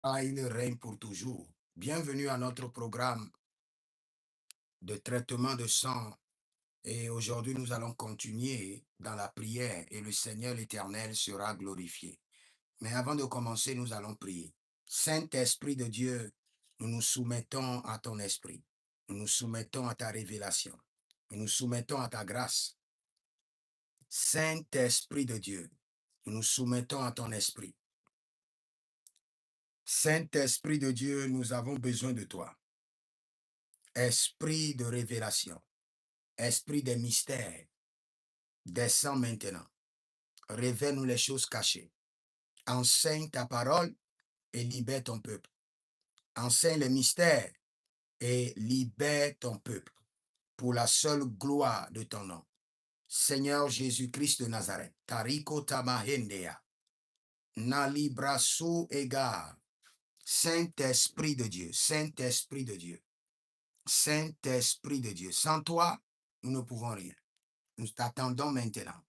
Ah, il règne pour toujours. Bienvenue à notre programme de traitement de sang. Et aujourd'hui, nous allons continuer dans la prière et le Seigneur l'Éternel sera glorifié. Mais avant de commencer, nous allons prier. Saint-Esprit de Dieu, nous nous soumettons à ton esprit. Nous nous soumettons à ta révélation. Nous nous soumettons à ta grâce. Saint-Esprit de Dieu, nous nous soumettons à ton esprit. Saint-Esprit de Dieu, nous avons besoin de toi. Esprit de révélation, esprit des mystères, descends maintenant. Révèle-nous les choses cachées. Enseigne ta parole et libère ton peuple. Enseigne les mystères et libère ton peuple pour la seule gloire de ton nom. Seigneur Jésus-Christ de Nazareth, Tariko Tamahendea, Nalibrasu Ega, Saint-Esprit de Dieu, Saint-Esprit de Dieu, Saint-Esprit de Dieu. Sans toi, nous ne pouvons rien. Nous t'attendons maintenant.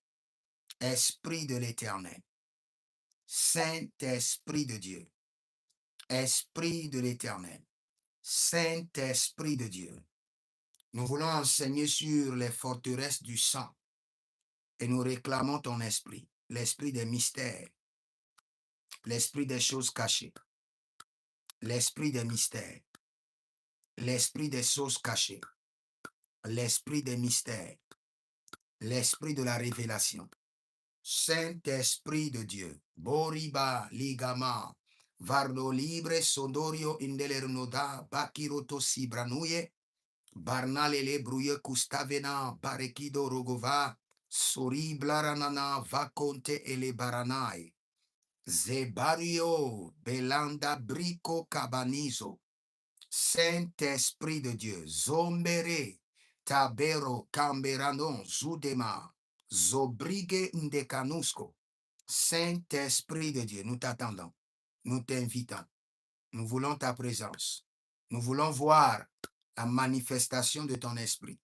Esprit de l'Éternel, Saint-Esprit de Dieu, Esprit de l'Éternel, Saint-Esprit de Dieu. Nous voulons enseigner sur les forteresses du sang et nous réclamons ton esprit, l'esprit des mystères, l'esprit des choses cachées, l'esprit des mystères, l'esprit des choses cachées, l'esprit des mystères, l'esprit de la révélation. Saint-Esprit de Dieu, Boriba Ligama, Vardo libre Sondorio Indelernoda, Bakiroto Sibranuye, Barnalele Bruye Kustavena, Barekido Rogova, Sori Blaranana, Vaconte Ele Baranai, Zebario, Belanda Brico Cabanizo, Saint-Esprit de Dieu, Zombere, Tabero, Camberano, Zudema, Zobrigue Ndekanusco. Saint-Esprit de Dieu, nous t'attendons, nous t'invitons, nous voulons ta présence, nous voulons voir la manifestation de ton esprit.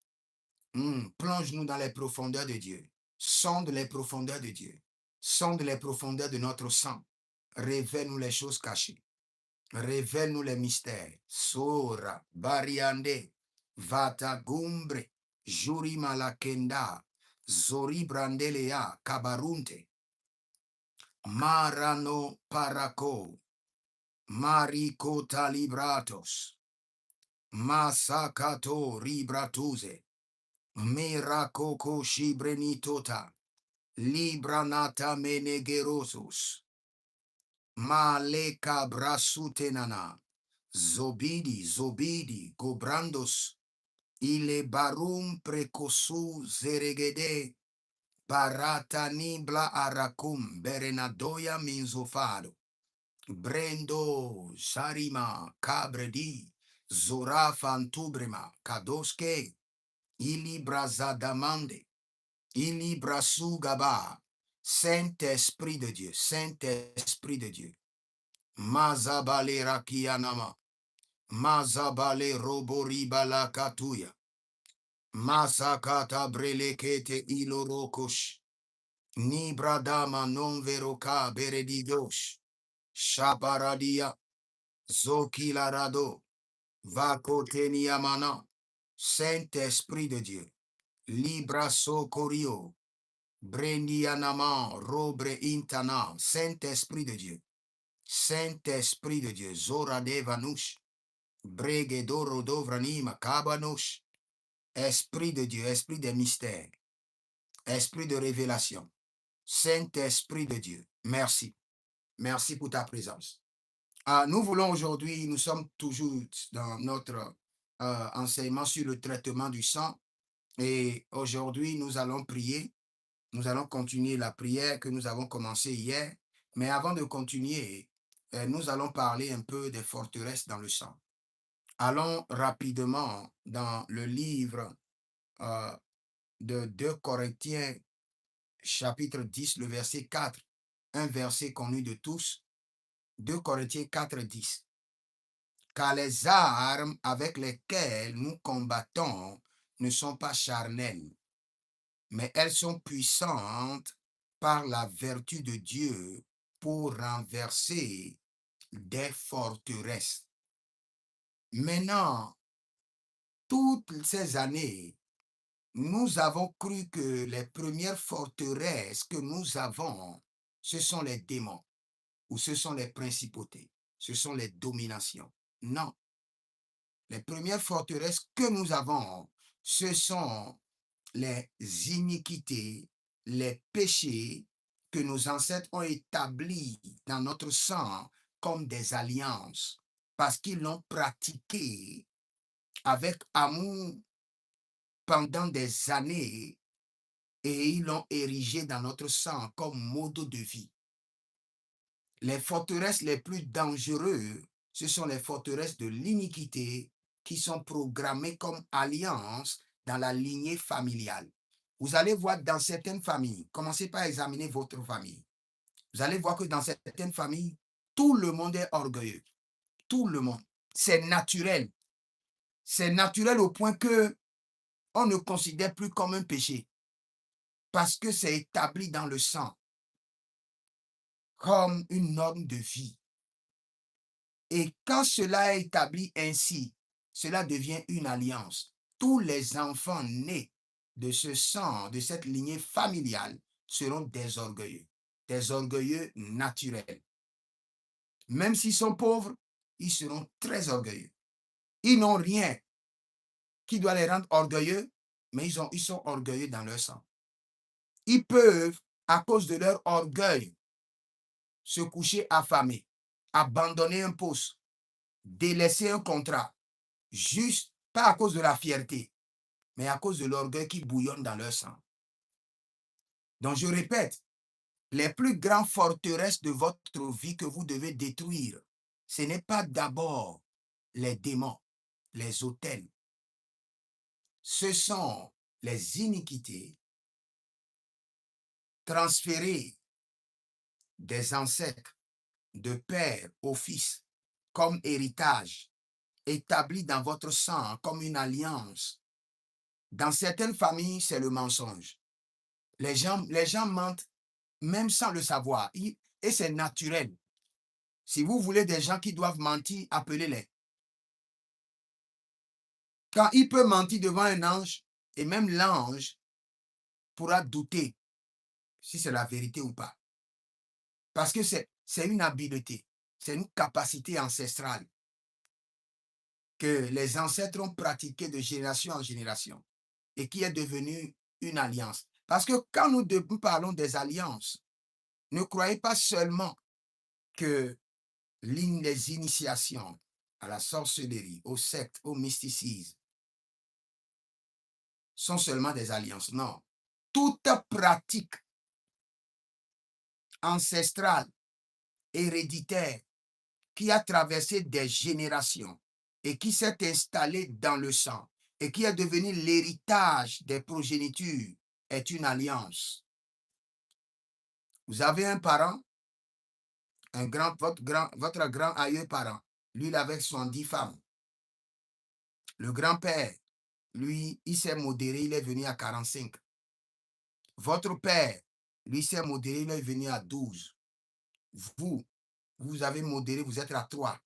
Plonge-nous dans les profondeurs de Dieu, sonde les profondeurs de Dieu, sonde les profondeurs de notre sang, révèle-nous les choses cachées. Révèle-nous les mystères. Sora, Bariande, Vatagumbre, Juri Malakenda, Zori Brandelea, Kabarunte, Marano Paraco, Mariko Talibratos, Masakato Ribratuze, Mirakoko Shibrenitota, Libranata Menegerosus, Maleka Brasutenana, Zobidi, Gobrandos, Ile Barum Precosu Zeregede, Barata Nibla Aracum, Berenadoya Minzofado, Brendo, Sarima, Cabredi, Zora Fantubrema, Kadoske, Ili Brazadamande, Ili Brasugaba, Saint-Esprit de Dieu, Saint-Esprit de Dieu, Mazabale Rakianama, Mazabale Roboribala Katuya, Masakata Brelekete Ilorokosh, Nibradama non veroka beredidosh, Shabaradia, Zokilarado, Vakoteniamana, Saint-Esprit de Dieu, Libra Socorio, Brendianama, Robre Intana, Saint-Esprit de Dieu, Saint-Esprit de Dieu, Zora Devanush, Bregedoro Dovranima, Kabanush, Esprit de Dieu, Esprit des mystères, Esprit de révélation, Saint-Esprit de Dieu, merci. Merci pour ta présence. Nous voulons aujourd'hui, nous sommes toujours dans notre enseignement sur le traitement du sang et aujourd'hui nous allons prier. Nous allons continuer la prière que nous avons commencée hier, mais avant de continuer, nous allons parler un peu des forteresses dans le sang. Allons rapidement dans le livre euh, de 2 Corinthiens, chapitre 10, le verset 4, un verset connu de tous, 2 Corinthiens 4, 10. Car les armes avec lesquelles nous combattons ne sont pas charnelles, mais elles sont puissantes par la vertu de Dieu pour renverser des forteresses. Maintenant, toutes ces années, nous avons cru que les premières forteresses que nous avons, ce sont les démons ou ce sont les principautés, ce sont les dominations. Non, les premières forteresses que nous avons, ce sont les iniquités, les péchés que nos ancêtres ont établis dans notre sang comme des alliances, parce qu'ils l'ont pratiqué avec amour pendant des années et ils l'ont érigé dans notre sang comme mode de vie. Les forteresses les plus dangereuses, ce sont les forteresses de l'iniquité qui sont programmées comme alliances dans la lignée familiale. Vous allez voir dans certaines familles, commencez par examiner votre famille. Vous allez voir que dans certaines familles, tout le monde est orgueilleux. Tout le monde. C'est naturel. C'est naturel au point que on ne considère plus comme un péché parce que c'est établi dans le sang comme une norme de vie. Et quand cela est établi ainsi, cela devient une alliance. Tous les enfants nés de ce sang, de cette lignée familiale, seront des orgueilleux naturels. Même s'ils sont pauvres, ils seront très orgueilleux. Ils n'ont rien qui doit les rendre orgueilleux, mais ils sont orgueilleux dans leur sang. Ils peuvent, à cause de leur orgueil, se coucher affamés, abandonner un poste, délaisser un contrat, juste pas à cause de la fierté, mais à cause de l'orgueil qui bouillonne dans leur sang. Donc je répète, les plus grandes forteresses de votre vie que vous devez détruire, ce n'est pas d'abord les démons, les autels. Ce sont les iniquités transférées des ancêtres, de père au fils, comme héritage, établi dans votre sang comme une alliance. Dans certaines familles, c'est le mensonge. Les gens mentent même sans le savoir. Et c'est naturel. Si vous voulez des gens qui doivent mentir, appelez-les. Quand il peut mentir devant un ange, et même l'ange pourra douter si c'est la vérité ou pas. Parce que c'est une habileté, c'est une capacité ancestrale que les ancêtres ont pratiquée de génération en génération et qui est devenue une alliance. Parce que quand nous parlons des alliances, ne croyez pas seulement que les initiations à la sorcellerie, aux sectes, au mysticisme sont seulement des alliances. Non. Toute pratique ancestrale, héréditaire, qui a traversé des générations et qui s'est installée dans le sang et qui est devenu l'héritage des progénitures est une alliance. Vous avez un parent, votre grand aïeux parent, lui, il avait 70 femmes. Le grand-père, lui, il s'est modéré, il est venu à 45. Votre père, lui, s'est modéré, il est venu à 12. Vous avez modéré, vous êtes à 3.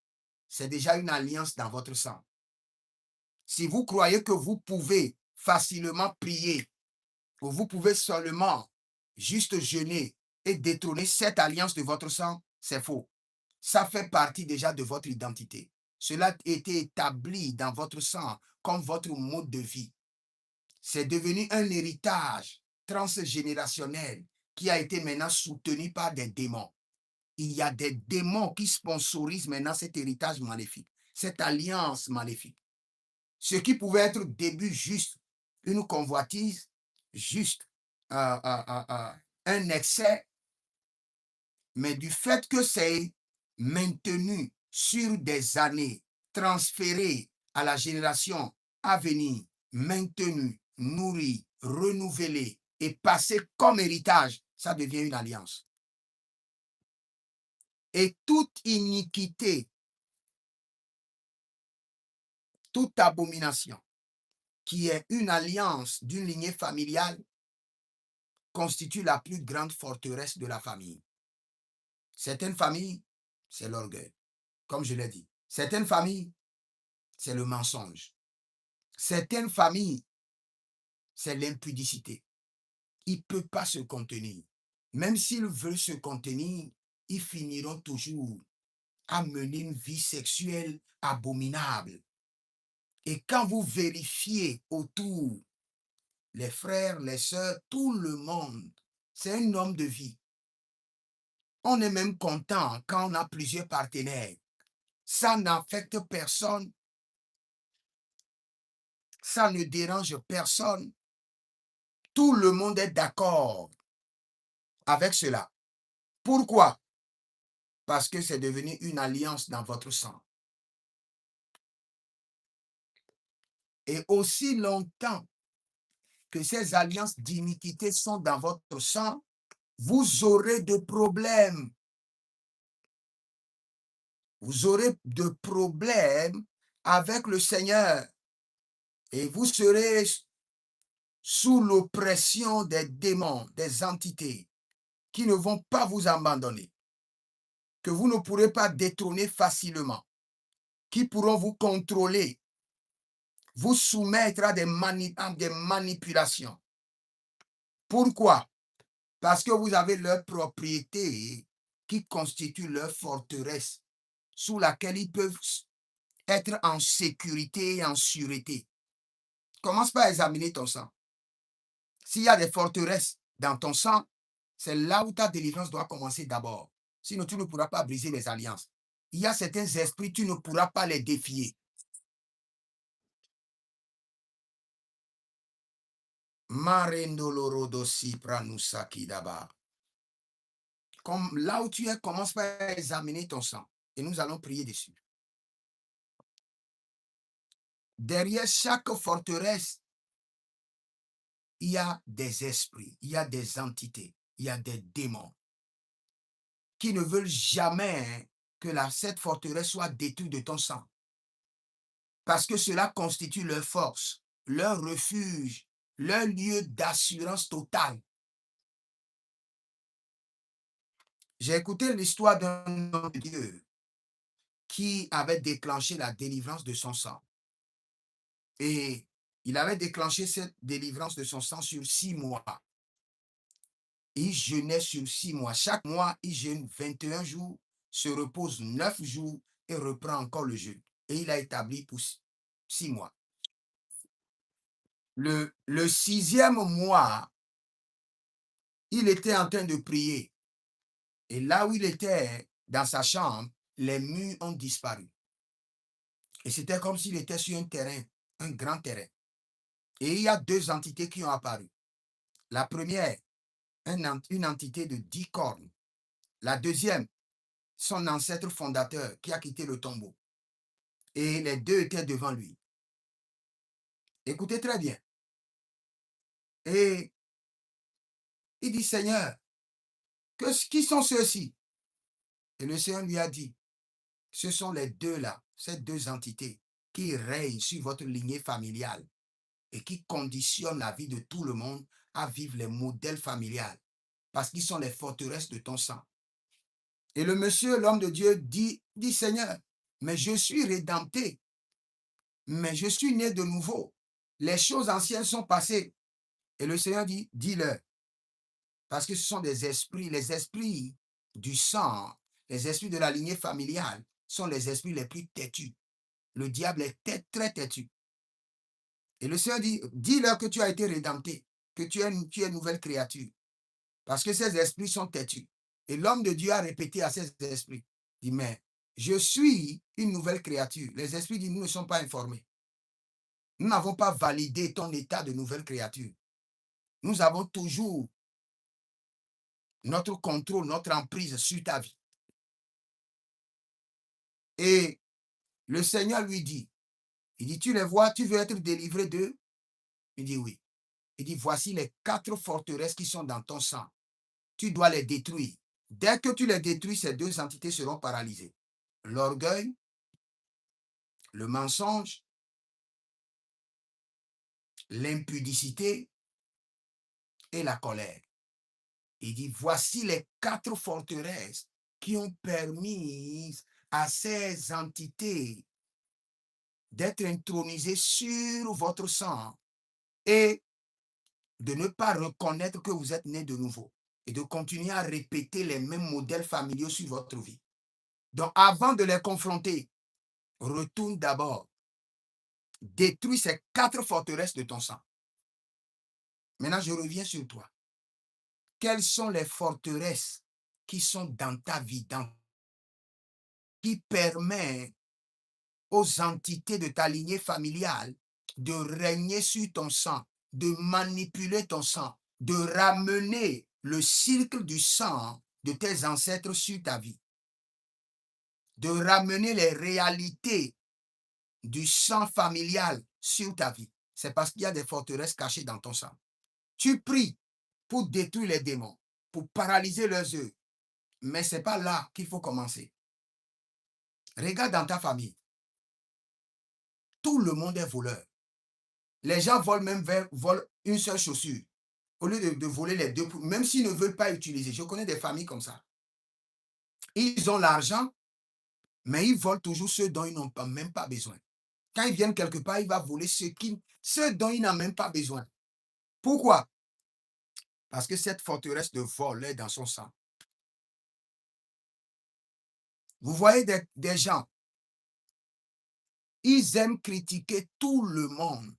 C'est déjà une alliance dans votre sang. Si vous croyez que vous pouvez facilement prier, ou vous pouvez seulement juste jeûner et détrôner cette alliance de votre sang, c'est faux. Ça fait partie déjà de votre identité. Cela a été établi dans votre sang comme votre mode de vie. C'est devenu un héritage transgénérationnel qui a été maintenant soutenu par des démons. Il y a des démons qui sponsorisent maintenant cet héritage maléfique, cette alliance maléfique. Ce qui pouvait être au début juste une convoitise, juste un excès, mais du fait que c'est maintenu sur des années, transféré à la génération à venir, maintenu, nourri, renouvelé et passé comme héritage, ça devient une alliance. Et toute iniquité, toute abomination, qui est une alliance d'une lignée familiale, constitue la plus grande forteresse de la famille. Certaines familles, c'est l'orgueil. comme je l'ai dit. Certaines familles, c'est le mensonge. Certaines familles, c'est l'impudicité. Il ne peut pas se contenir. Même s'ils veulent se contenir, ils finiront toujours à mener une vie sexuelle abominable. Et quand vous vérifiez autour, les frères, les sœurs, tout le monde, c'est un homme de vie. On est même content quand on a plusieurs partenaires. Ça n'affecte personne. Ça ne dérange personne. Tout le monde est d'accord avec cela. Pourquoi? Parce que c'est devenu une alliance dans votre sang. Et aussi longtemps que ces alliances d'iniquité sont dans votre sang, vous aurez de problèmes. Vous aurez de problèmes avec le Seigneur. Et vous serez sous l'oppression des démons, des entités qui ne vont pas vous abandonner, que vous ne pourrez pas détrôner facilement, qui pourront vous contrôler, vous soumettre à des manipulations. Pourquoi? Parce que vous avez leur propriété qui constitue leur forteresse sous laquelle ils peuvent être en sécurité et en sûreté. Commence par examiner ton sang. S'il y a des forteresses dans ton sang, c'est là où ta délivrance doit commencer d'abord. Sinon, tu ne pourras pas briser les alliances. Il y a certains esprits, tu ne pourras pas les défier. Comme là où tu es, commence par examiner ton sang. Et nous allons prier dessus. Derrière chaque forteresse, il y a des esprits, il y a des entités, il y a des démons qui ne veulent jamais que cette forteresse soit détruite de ton sang. Parce que cela constitue leur force, leur refuge, leur lieu d'assurance totale. J'ai écouté l'histoire d'un homme de Dieu qui avait déclenché la délivrance de son sang. Et il avait déclenché cette délivrance de son sang sur 6 mois. Il jeûnait sur 6 mois. Chaque mois, il jeûne 21 jours, se repose 9 jours et reprend encore le jeûne. Et il a établi pour 6 mois. Le 6e mois, il était en train de prier. Et là où il était, dans sa chambre, les murs ont disparu. Et c'était comme s'il était sur un terrain, un grand terrain. Et il y a 2 entités qui ont apparu. La première, une entité de 10 cornes. La deuxième, son ancêtre fondateur qui a quitté le tombeau. Et les 2 étaient devant lui. Écoutez très bien. Et il dit, Seigneur, qui sont ceux-ci? Et le Seigneur lui a dit, ce sont les 2 là, ces 2 entités qui règnent sur votre lignée familiale et qui conditionnent la vie de tout le monde à vivre les modèles familiales parce qu'ils sont les forteresses de ton sang. Et le monsieur, l'homme de Dieu, dit Seigneur, mais je suis rédempté, mais je suis né de nouveau. Les choses anciennes sont passées. Et le Seigneur dit, dis-leur, parce que ce sont des esprits, les esprits du sang, les esprits de la lignée familiale sont les esprits les plus têtus. Le diable est très têtu. Et le Seigneur dit, dis-leur que tu as été rédempté, que tu es une nouvelle créature. Parce que ces esprits sont têtus. Et l'homme de Dieu a répété à ces esprits, dit, mais je suis une nouvelle créature. Les esprits disent, nous ne sommes pas informés. Nous n'avons pas validé ton état de nouvelle créature. Nous avons toujours notre contrôle, notre emprise sur ta vie. Et le Seigneur lui dit, il dit, tu les vois, tu veux être délivré d'eux? Il dit oui. Il dit, voici les 4 forteresses qui sont dans ton sang. Tu dois les détruire. Dès que tu les détruis, ces 2 entités seront paralysées. L'orgueil, le mensonge, l'impudicité et la colère. Il dit, voici les 4 forteresses qui ont permis à ces entités d'être intronisées sur votre sang et de ne pas reconnaître que vous êtes né de nouveau et de continuer à répéter les mêmes modèles familiaux sur votre vie. Donc, avant de les confronter, retourne d'abord, détruis ces 4 forteresses de ton sang. Maintenant, je reviens sur toi. Quelles sont les forteresses qui sont dans ta vie, qui permettent aux entités de ta lignée familiale de régner sur ton sang, de manipuler ton sang, de ramener le cycle du sang de tes ancêtres sur ta vie, de ramener les réalités du sang familial sur ta vie. C'est parce qu'il y a des forteresses cachées dans ton sang. Tu pries pour détruire les démons, pour paralyser leurs œuvres, mais ce n'est pas là qu'il faut commencer. Regarde dans ta famille. Tout le monde est voleur. Les gens volent même volent une seule chaussure. Au lieu de voler les deux, même s'ils ne veulent pas utiliser. Je connais des familles comme ça. Ils ont l'argent, mais ils volent toujours ceux dont ils n'ont même pas besoin. Quand ils viennent quelque part, ils vont voler ceux dont ils n'ont même pas besoin. Pourquoi? Parce que cette forteresse de vol est dans son sang. Vous voyez des gens, ils aiment critiquer tout le monde.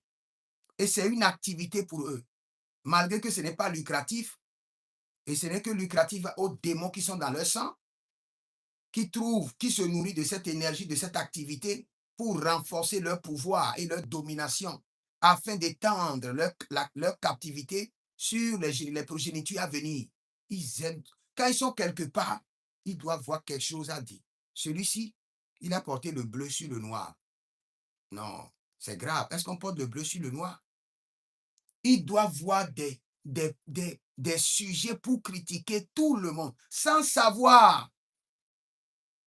Et c'est une activité pour eux. Malgré que ce n'est pas lucratif, et ce n'est que lucratif aux démons qui sont dans leur sang, qui se nourrissent de cette énergie, de cette activité, pour renforcer leur pouvoir et leur domination, afin d'étendre leur captivité sur les progénitures à venir. Ils aiment. Quand ils sont quelque part, ils doivent voir quelque chose à dire. Celui-ci, il a porté le bleu sur le noir. Non, c'est grave. Est-ce qu'on porte le bleu sur le noir? Il doit voir des sujets pour critiquer tout le monde, sans savoir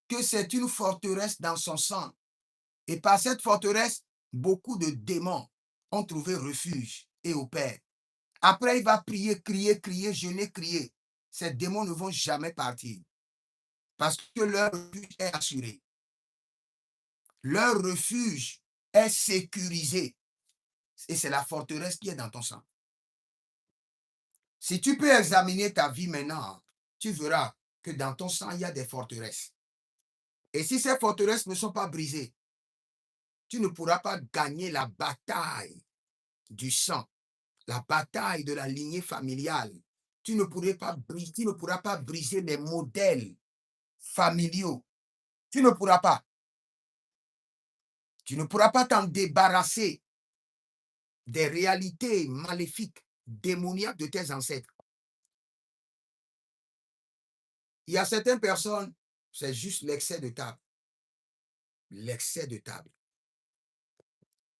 que c'est une forteresse dans son sang. Et par cette forteresse, beaucoup de démons ont trouvé refuge et opèrent. Après, il va prier, crier, crier, jeûner, crier. Ces démons ne vont jamais partir parce que leur refuge est assuré. Leur refuge est sécurisé. Et c'est la forteresse qui est dans ton sang. Si tu peux examiner ta vie maintenant, tu verras que dans ton sang, il y a des forteresses. Et si ces forteresses ne sont pas brisées, tu ne pourras pas gagner la bataille du sang, la bataille de la lignée familiale. Tu ne pourras pas briser les modèles familiaux. Tu ne pourras pas. Tu ne pourras pas t'en débarrasser des réalités maléfiques, démoniaques de tes ancêtres. Il y a certaines personnes, c'est juste l'excès de table. L'excès de table.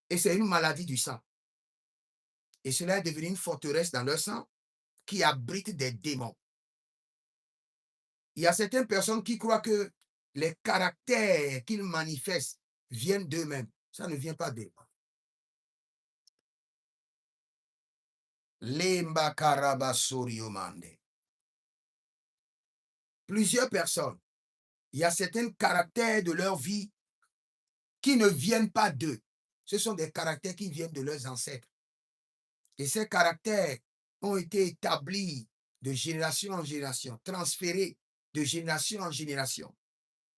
Et c'est une maladie du sang. Et cela est devenu une forteresse dans leur sang qui abrite des démons. Il y a certaines personnes qui croient que les caractères qu'ils manifestent viennent d'eux-mêmes. Ça ne vient pas d'eux. Lemba karabasoriomande. Plusieurs personnes, il y a certains caractères de leur vie qui ne viennent pas d'eux. Ce sont des caractères qui viennent de leurs ancêtres. Et ces caractères ont été établis de génération en génération, transférés de génération en génération,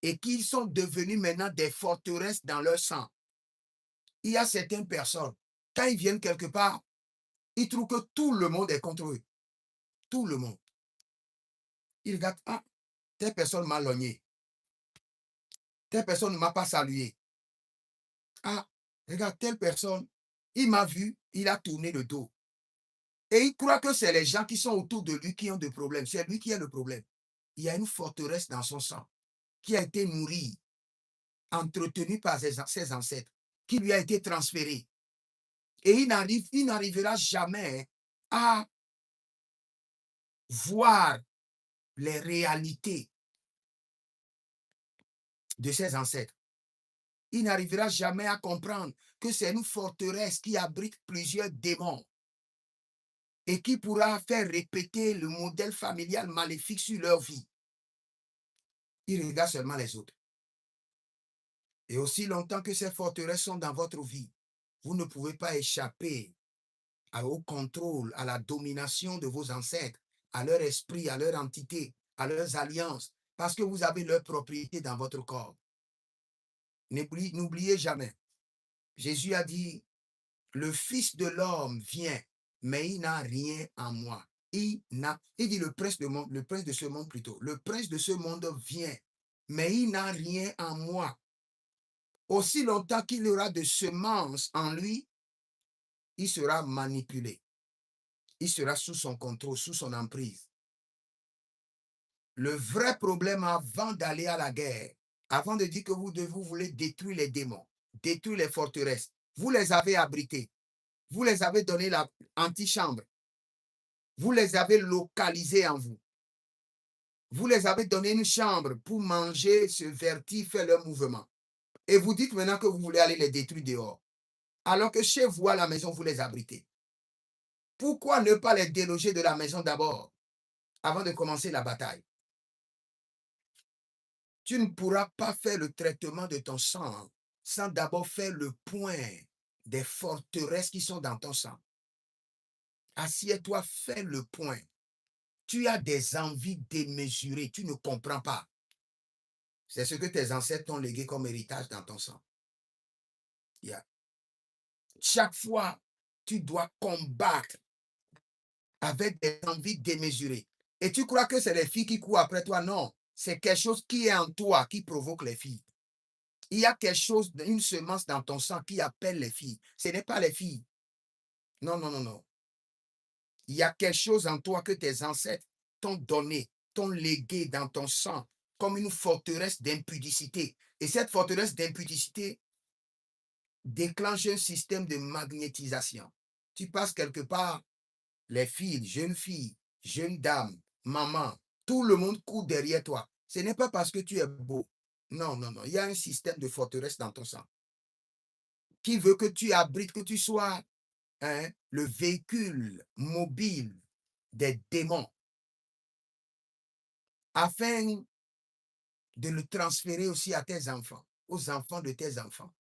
et qui sont devenus maintenant des forteresses dans leur sang. Il y a certaines personnes, quand ils viennent quelque part, ils trouvent que tout le monde est contre eux. Tout le monde. Ils regardent, ah, telle personne m'a logné. Telle personne ne m'a pas salué. Ah, regarde, telle personne, il m'a vu, il a tourné le dos. Et il croit que c'est les gens qui sont autour de lui qui ont des problèmes. C'est lui qui a le problème. Il y a une forteresse dans son sang qui a été nourrie, entretenue par ses ancêtres, qui lui a été transférée. Et il n'arrivera jamais à voir les réalités de ses ancêtres. Il n'arrivera jamais à comprendre que c'est une forteresse qui abrite plusieurs démons et qui pourra faire répéter le modèle familial maléfique sur leur vie. Il regarde seulement les autres. Et aussi longtemps que ces forteresses sont dans votre vie, vous ne pouvez pas échapper au contrôle, à la domination de vos ancêtres, à leur esprit, à leur entité, à leurs alliances, parce que vous avez leur propriété dans votre corps. N'oubliez jamais, Jésus a dit, le Fils de l'homme vient, mais il n'a rien en moi. Il dit le prince de ce monde plutôt. Le prince de ce monde vient, mais il n'a rien en moi. Aussi longtemps qu'il y aura de semences en lui, il sera manipulé. Il sera sous son contrôle, sous son emprise. Le vrai problème avant d'aller à la guerre, avant de dire que vous voulez détruire les démons, détruire les forteresses, vous les avez abrités. Vous les avez donné l'antichambre. Vous les avez localisés en vous. Vous les avez donné une chambre pour manger, se vertir, faire leur mouvement. Et vous dites maintenant que vous voulez aller les détruire dehors. Alors que chez vous, à la maison, vous les abritez. Pourquoi ne pas les déloger de la maison d'abord, avant de commencer la bataille? Tu ne pourras pas faire le traitement de ton sang sans d'abord faire le point des forteresses qui sont dans ton sang. Assieds-toi, fais le point. Tu as des envies démesurées, tu ne comprends pas. C'est ce que tes ancêtres t'ont légué comme héritage dans ton sang. Yeah. Chaque fois, tu dois combattre avec des envies démesurées. Et tu crois que c'est les filles qui courent après toi? Non, c'est quelque chose qui est en toi qui provoque les filles. Il y a quelque chose, une semence dans ton sang qui appelle les filles. Ce n'est pas les filles. Non, non, non, non. Il y a quelque chose en toi que tes ancêtres t'ont donné, t'ont légué dans ton sang comme une forteresse d'impudicité. Et cette forteresse d'impudicité déclenche un système de magnétisation. Tu passes quelque part, les filles, jeunes dames, maman, tout le monde court derrière toi. Ce n'est pas parce que tu es beau. Non, non, non. Il y a un système de forteresse dans ton sang qui veut que tu abrites, que tu sois le véhicule mobile des démons afin de le transférer aussi à tes enfants, aux enfants de tes enfants.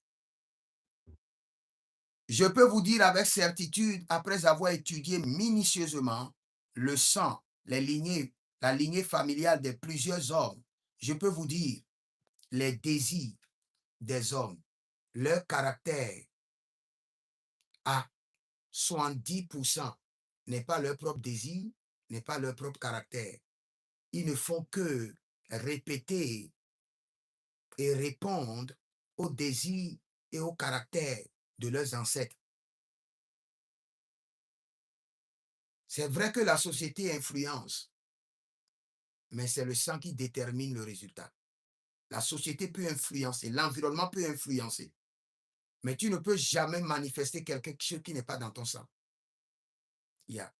Je peux vous dire avec certitude, après avoir étudié minutieusement le sang, la lignée familiale de plusieurs hommes, je peux vous dire les désirs des hommes, leur caractère à 70% n'est pas leur propre désir, n'est pas leur propre caractère. Ils ne font que répéter et répondre aux désirs et au caractère de leurs ancêtres. C'est vrai que la société influence, mais c'est le sang qui détermine le résultat. La société peut influencer, l'environnement peut influencer, mais tu ne peux jamais manifester quelque chose qui n'est pas dans ton sang. Yeah.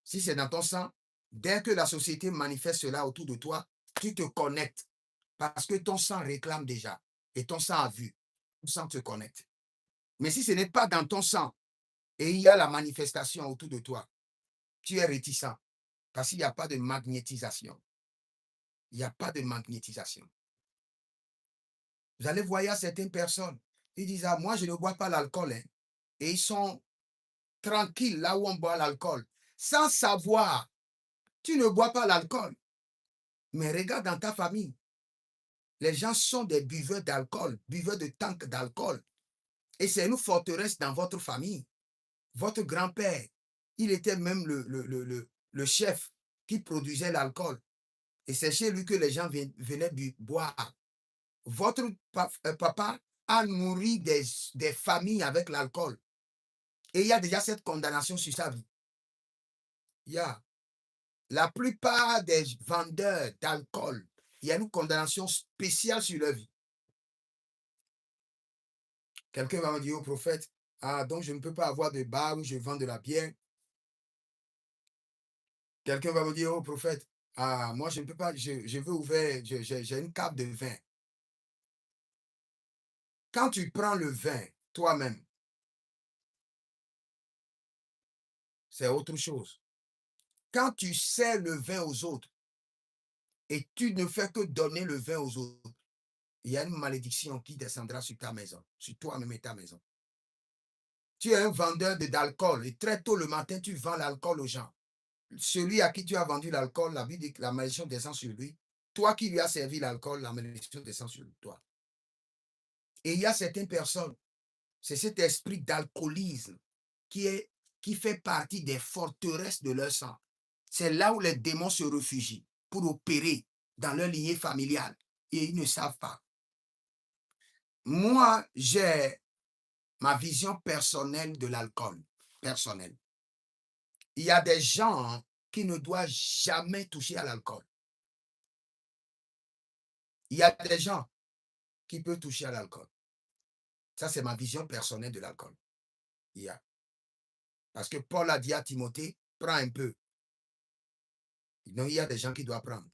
Si c'est dans ton sang, dès que la société manifeste cela autour de toi, tu te connectes parce que ton sang réclame déjà et ton sang a vu, ton sang te connecte. Mais si ce n'est pas dans ton sang et il y a la manifestation autour de toi, tu es réticent parce qu'il n'y a pas de magnétisation. Il n'y a pas de magnétisation. Vous allez voir certaines personnes, ils disent, ah, moi je ne bois pas l'alcool. Hein. Et ils sont tranquilles là où on boit l'alcool, sans savoir, tu ne bois pas l'alcool. Mais regarde dans ta famille, les gens sont des buveurs d'alcool, buveurs de tanks d'alcool. Et c'est une forteresse dans votre famille. Votre grand-père, il était même le chef qui produisait l'alcool. Et c'est chez lui que les gens venaient boire. Votre papa a nourri des familles avec l'alcool. Et il y a déjà cette condamnation sur sa vie. Il y a la plupart des vendeurs d'alcool, il y a une condamnation spéciale sur leur vie. Quelqu'un va me dire au prophète, ah, donc je ne peux pas avoir de bar où je vends de la bière. Quelqu'un va me dire au prophète, ah, moi je ne peux pas, je veux ouvrir, j'ai une cave de vin. Quand tu prends le vin toi-même, c'est autre chose. Quand tu sers le vin aux autres et tu ne fais que donner le vin aux autres, il y a une malédiction qui descendra sur ta maison, sur toi-même et ta maison. Tu es un vendeur d'alcool et très tôt le matin, tu vends l'alcool aux gens. Celui à qui tu as vendu l'alcool, la Bible dit que la malédiction descend sur lui. Toi qui lui as servi l'alcool, la malédiction descend sur toi. Et il y a certaines personnes, c'est cet esprit d'alcoolisme qui fait partie des forteresses de leur sang. C'est là où les démons se réfugient pour opérer dans leur lignée familiale. Et ils ne savent pas. Moi, j'ai ma vision personnelle de l'alcool. Personnelle. Il y a des gens qui ne doivent jamais toucher à l'alcool. Il y a des gens qui peuvent toucher à l'alcool. Ça, c'est ma vision personnelle de l'alcool. Il y a. Parce que Paul a dit à Timothée, prends un peu. Donc, il y a des gens qui doivent prendre.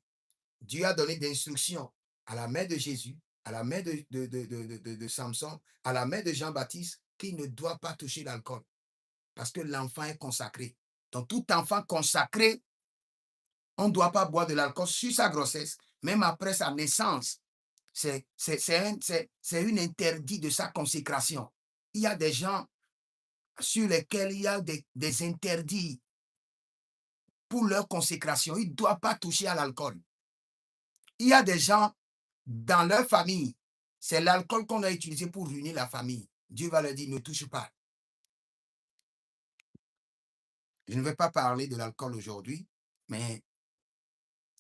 Dieu a donné des instructions à la mère de Jésus, à la mère de Samson, à la mère de Jean-Baptiste, qui ne doit pas toucher l'alcool. Parce que l'enfant est consacré. Donc, tout enfant consacré, on ne doit pas boire de l'alcool sur sa grossesse, même après sa naissance. C'est une interdit de sa consécration. Il y a des gens sur lesquels il y a des interdits pour leur consécration. Ils ne doivent pas toucher à l'alcool. Il y a des gens dans leur famille, c'est l'alcool qu'on a utilisé pour ruiner la famille. Dieu va leur dire, ne touche pas. Je ne vais pas parler de l'alcool aujourd'hui, mais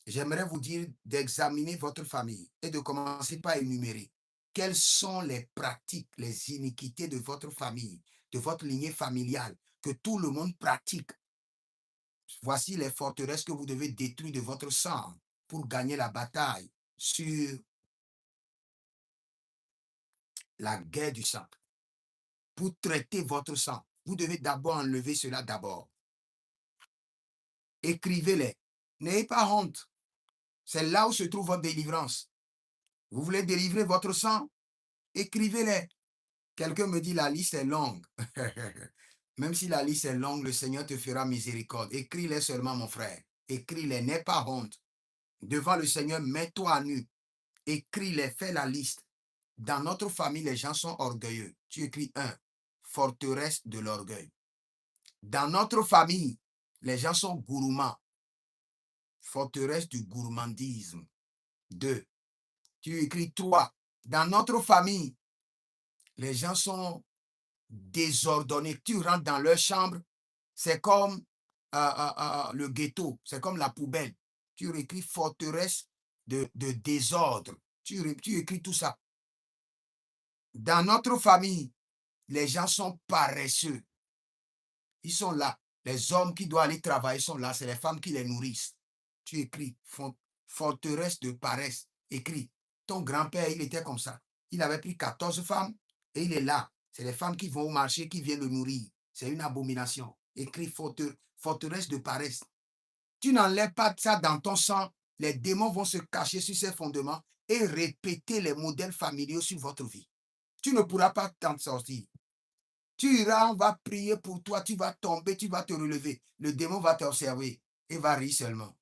j'aimerais vous dire d'examiner votre famille et de commencer par énumérer quelles sont les pratiques, les iniquités de votre famille, de votre lignée familiale, que tout le monde pratique. Voici les forteresses que vous devez détruire de votre sang pour gagner la bataille sur la guerre du sang. Pour traiter votre sang, vous devez d'abord enlever cela d'abord. Écrivez-les. N'ayez pas honte. C'est là où se trouve votre délivrance. Vous voulez délivrer votre sang? Écrivez-les. Quelqu'un me dit la liste est longue. Même si la liste est longue, le Seigneur te fera miséricorde. Écris-les seulement, mon frère. Écris-les. N'aie pas honte. Devant le Seigneur, mets-toi à nu. Écris-les. Fais la liste. Dans notre famille, les gens sont orgueilleux. Tu écris 1. Forteresse de l'orgueil. Dans notre famille, les gens sont gourmands. Forteresse du gourmandisme. 2. Tu écris 3. Dans notre famille, les gens sont désordonnés. Tu rentres dans leur chambre, c'est comme le ghetto, c'est comme la poubelle. Tu écris forteresse de désordre. Tu écris tout ça. Dans notre famille, les gens sont paresseux. Ils sont là. Les hommes qui doivent aller travailler sont là. C'est les femmes qui les nourrissent. Tu écris forteresse de paresse. Écris. Ton grand-père, il était comme ça. Il avait pris 14 femmes et il est là. C'est les femmes qui vont au marché qui viennent le nourrir. C'est une abomination. Écris forteresse de paresse. Tu n'enlèves pas ça dans ton sang. Les démons vont se cacher sur ces fondements et répéter les modèles familiaux sur votre vie. Tu ne pourras pas t'en sortir. Tu iras, on va prier pour toi, tu vas tomber, tu vas te relever. Le démon va t'observer et va rire seulement.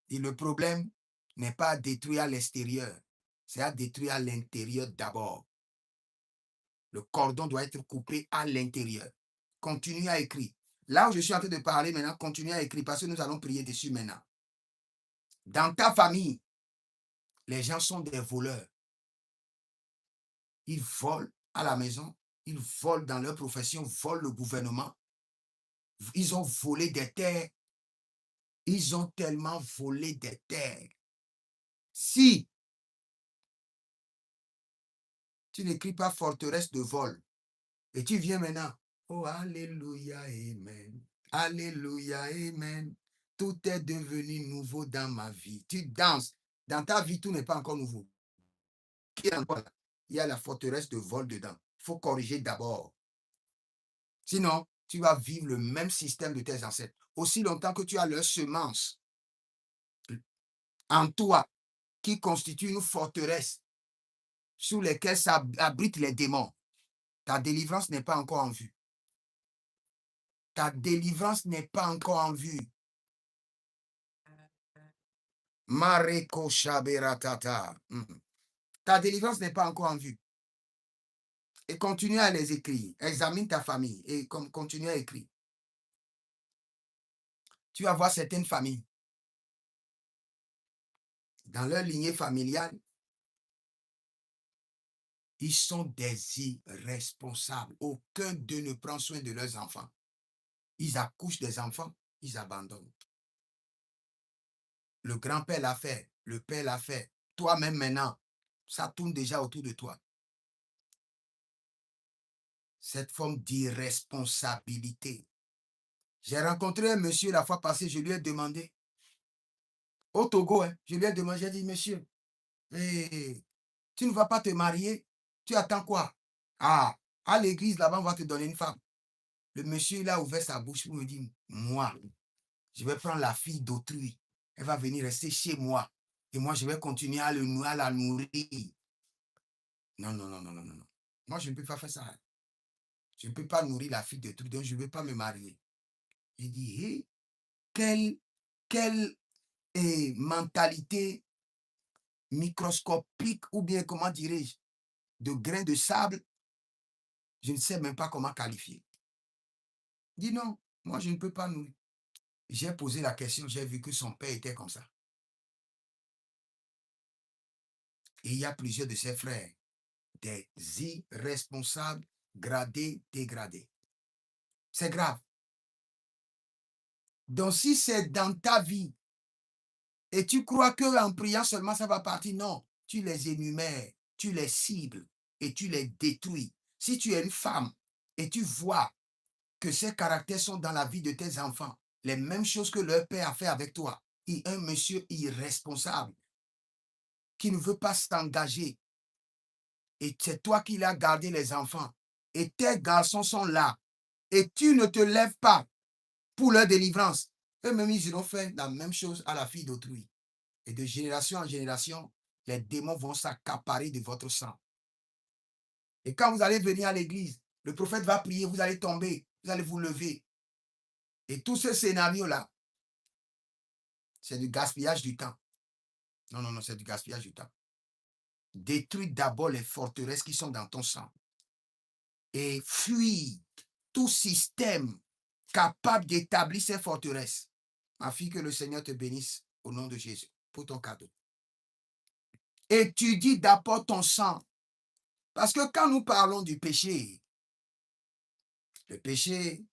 Et le problème n'est pas à détruire à l'extérieur, c'est à détruire à l'intérieur d'abord. Le cordon doit être coupé à l'intérieur. Continue à écrire. Là où je suis en train de parler maintenant, continue à écrire parce que nous allons prier dessus maintenant. Dans ta famille, les gens sont des voleurs. Ils volent à la maison, ils volent dans leur profession, volent le gouvernement. Ils ont volé des terres. Ils ont tellement volé des terres. Si tu n'écris pas forteresse de vol et tu viens maintenant, oh alléluia, amen, alléluia, amen, tout est devenu nouveau dans ma vie. Tu danses. Dans ta vie, tout n'est pas encore nouveau. Il y a la forteresse de vol dedans. Il faut corriger d'abord. Sinon, tu vas vivre le même système de tes ancêtres. Aussi longtemps que tu as leur semence en toi qui constitue une forteresse sous lesquelles abritent les démons, ta délivrance n'est pas encore en vue. Ta délivrance n'est pas encore en vue. Mareko Shaberatata. Ta délivrance n'est pas encore en vue. Et continue à les écrire. Examine ta famille et continue à écrire. Tu vas voir certaines familles. Dans leur lignée familiale, ils sont des irresponsables. Aucun d'eux ne prend soin de leurs enfants. Ils accouchent des enfants, ils abandonnent. Le grand-père l'a fait, le père l'a fait. Toi-même maintenant, ça tourne déjà autour de toi. Cette forme d'irresponsabilité. J'ai rencontré un monsieur la fois passée, je lui ai demandé, au Togo, je lui ai demandé, j'ai dit, monsieur, tu ne vas pas te marier, tu attends quoi? Ah, à l'église là-bas, on va te donner une femme. Le monsieur, il a ouvert sa bouche pour me dire, moi, je vais prendre la fille d'autrui. Elle va venir rester chez moi. Et moi, je vais continuer à la nourrir. Non, non, non, non, non, non. Moi, je ne peux pas faire ça. Je ne peux pas nourrir la fille d'autrui, donc je ne veux pas me marier. J'ai dit, hé, quelle mentalité microscopique, ou bien, comment dirais-je, de grain de sable, je ne sais même pas comment qualifier. Il dit non, moi, je ne peux pas nourrir. J'ai posé la question, j'ai vu que son père était comme ça. Et il y a plusieurs de ses frères, des irresponsables, gradés, dégradés. C'est grave. Donc, si c'est dans ta vie, et tu crois qu'en priant seulement, ça va partir, non. Tu les énumères, tu les cibles et tu les détruis. Si tu es une femme et tu vois que ces caractères sont dans la vie de tes enfants, les mêmes choses que leur père a fait avec toi, et un monsieur irresponsable qui ne veut pas s'engager, et c'est toi qui l'as gardé les enfants, et tes garçons sont là, et tu ne te lèves pas pour leur délivrance, eux-mêmes, ils iront faire la même chose à la fille d'autrui. Et de génération en génération, les démons vont s'accaparer de votre sang. Et quand vous allez venir à l'église, le prophète va prier, vous allez tomber, vous allez vous lever. Et tout ce scénario-là, c'est du gaspillage du temps. Non, non, non, c'est du gaspillage du temps. Détruis d'abord les forteresses qui sont dans ton sang. Et fuis tout système capable d'établir ces forteresses. Ma fille, que le Seigneur te bénisse au nom de Jésus pour ton cadeau. Étudie d'abord ton sang. Parce que quand nous parlons du péché, le péché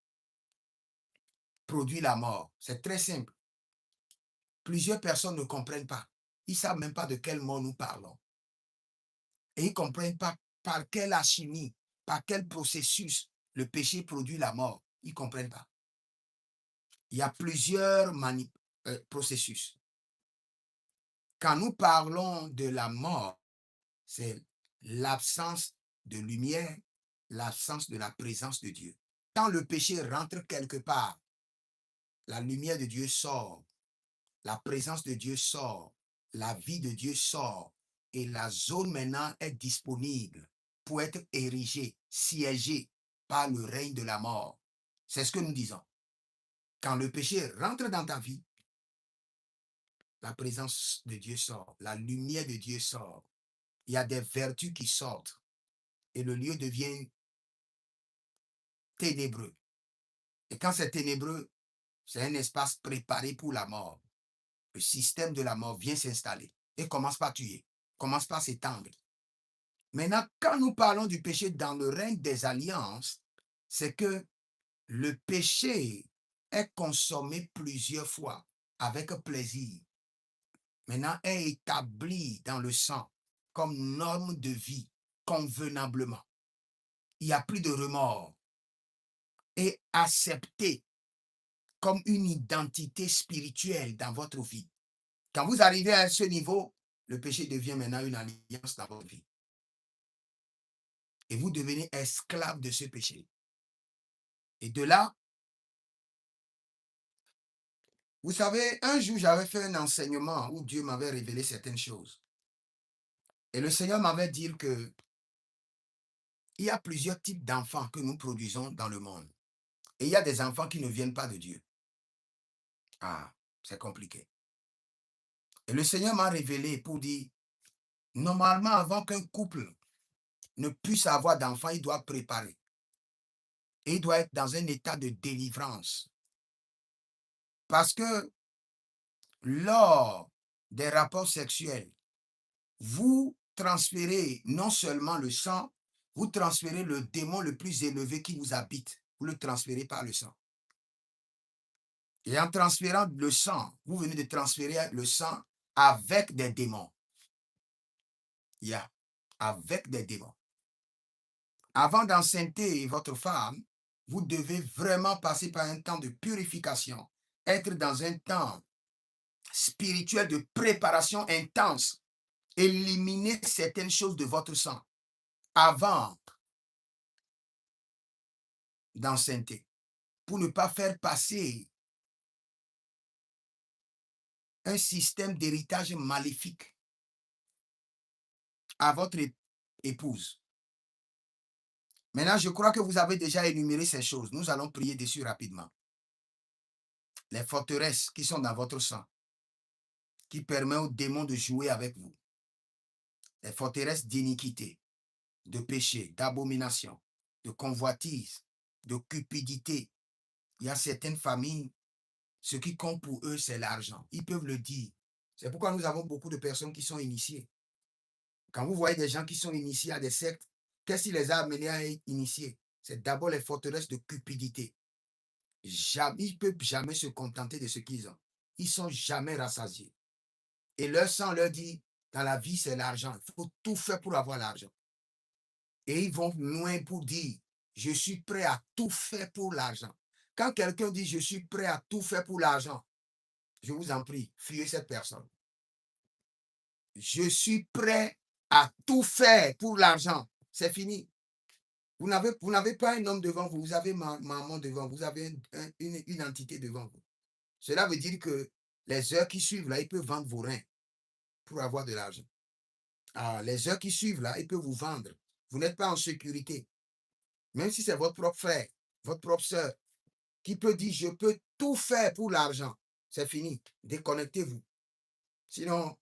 produit la mort. C'est très simple. Plusieurs personnes ne comprennent pas. Ils ne savent même pas de quelle mort nous parlons. Et ils ne comprennent pas par quelle alchimie, par quel processus le péché produit la mort. Ils ne comprennent pas. Il y a plusieurs processus. Quand nous parlons de la mort, c'est l'absence de lumière, l'absence de la présence de Dieu. Quand le péché rentre quelque part, la lumière de Dieu sort, la présence de Dieu sort, la vie de Dieu sort, et la zone maintenant est disponible pour être érigée, siégée par le règne de la mort. C'est ce que nous disons. Quand le péché rentre dans ta vie, la présence de Dieu sort, la lumière de Dieu sort. Il y a des vertus qui sortent et le lieu devient ténébreux. Et quand c'est ténébreux, c'est un espace préparé pour la mort. Le système de la mort vient s'installer et commence par tuer, commence par s'étendre. Maintenant, quand nous parlons du péché dans le règne des alliances, c'est que le péché est consommé plusieurs fois avec plaisir. Maintenant, est établi dans le sang comme norme de vie convenablement. Il n'y a plus de remords. Et accepté comme une identité spirituelle dans votre vie. Quand vous arrivez à ce niveau, le péché devient maintenant une alliance dans votre vie. Et vous devenez esclave de ce péché. Et de là, vous savez, un jour, j'avais fait un enseignement où Dieu m'avait révélé certaines choses. Et le Seigneur m'avait dit que il y a plusieurs types d'enfants que nous produisons dans le monde. Et il y a des enfants qui ne viennent pas de Dieu. Ah, c'est compliqué. Et le Seigneur m'a révélé pour dire, Normalement, avant qu'un couple ne puisse avoir d'enfants, il doit préparer. Et il doit être dans un état de délivrance. Parce que lors des rapports sexuels, vous transférez non seulement le sang, vous transférez le démon le plus élevé qui vous habite. Vous le transférez par le sang. Et en transférant le sang, vous venez de transférer le sang avec des démons. Avec des démons. Avant d'enceinte votre femme, vous devez vraiment passer par un temps de purification, être dans un temps spirituel de préparation intense, éliminer certaines choses de votre sang avant d'enceinte pour ne pas faire passer un système d'héritage maléfique à votre épouse. Maintenant, je crois que vous avez déjà énuméré ces choses. Nous allons prier dessus rapidement. Les forteresses qui sont dans votre sang, qui permettent aux démons de jouer avec vous. Les forteresses d'iniquité, de péché, d'abomination, de convoitise, de cupidité. Il y a certaines familles, ce qui compte pour eux, c'est l'argent. Ils peuvent le dire. C'est pourquoi nous avons beaucoup de personnes qui sont initiées. Quand vous voyez des gens qui sont initiés à des sectes, qu'est-ce qui les a amenés à être initiés? C'est d'abord les forteresses de cupidité. Jamais, ils ne peuvent jamais se contenter de ce qu'ils ont. Ils ne sont jamais rassasiés. Et leur sang leur dit, dans la vie, c'est l'argent. Il faut tout faire pour avoir l'argent. Et ils vont loin pour dire, je suis prêt à tout faire pour l'argent. Quand quelqu'un dit, je suis prêt à tout faire pour l'argent, je vous en prie, fuyez cette personne. Je suis prêt à tout faire pour l'argent. C'est fini. Vous n'avez pas un homme devant vous, vous avez maman devant vous, vous avez une entité devant vous. Cela veut dire que les heures qui suivent, là, ils peuvent vendre vos reins pour avoir de l'argent. Ah, les heures qui suivent, là, ils peuvent vous vendre. Vous n'êtes pas en sécurité. Même si c'est votre propre frère, votre propre soeur, qui peut dire, je peux tout faire pour l'argent. C'est fini. Déconnectez-vous. Sinon,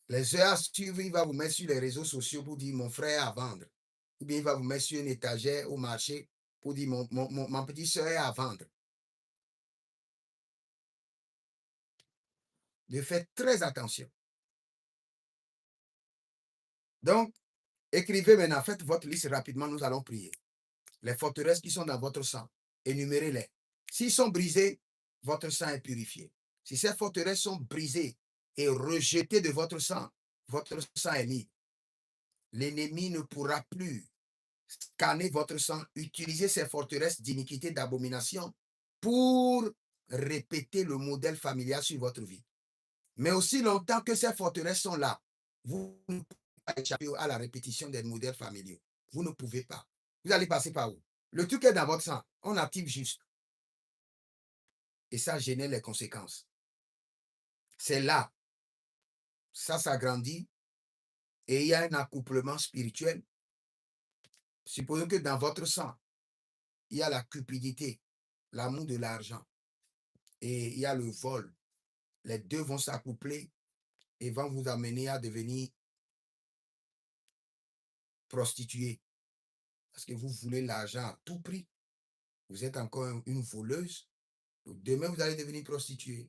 les heures à suivre, il va vous mettre sur les réseaux sociaux pour dire, mon frère à vendre. Ou bien il va vous mettre sur une étagère au marché pour dire, ma petite soeur est à vendre. De faire très attention. Donc, écrivez maintenant, faites votre liste rapidement, nous allons prier. Les forteresses qui sont dans votre sang, énumérez-les. S'ils sont brisés, votre sang est purifié. Si ces forteresses sont brisées et rejetées de votre sang est libre. L'ennemi ne pourra plus scanner votre sang, utiliser ces forteresses d'iniquité, d'abomination pour répéter le modèle familial sur votre vie. Mais aussi longtemps que ces forteresses sont là, vous ne pouvez pas échapper à la répétition des modèles familiaux. Vous ne pouvez pas. Vous allez passer par où? Le truc est dans votre sang. On active juste. Et ça génère les conséquences. C'est là. Ça s'agrandit et il y a un accouplement spirituel. Supposons que dans votre sang, il y a la cupidité, l'amour de l'argent et il y a le vol. Les deux vont s'accoupler et vont vous amener à devenir prostituée. Parce que vous voulez l'argent à tout prix. Vous êtes encore une voleuse. Demain, vous allez devenir prostituée.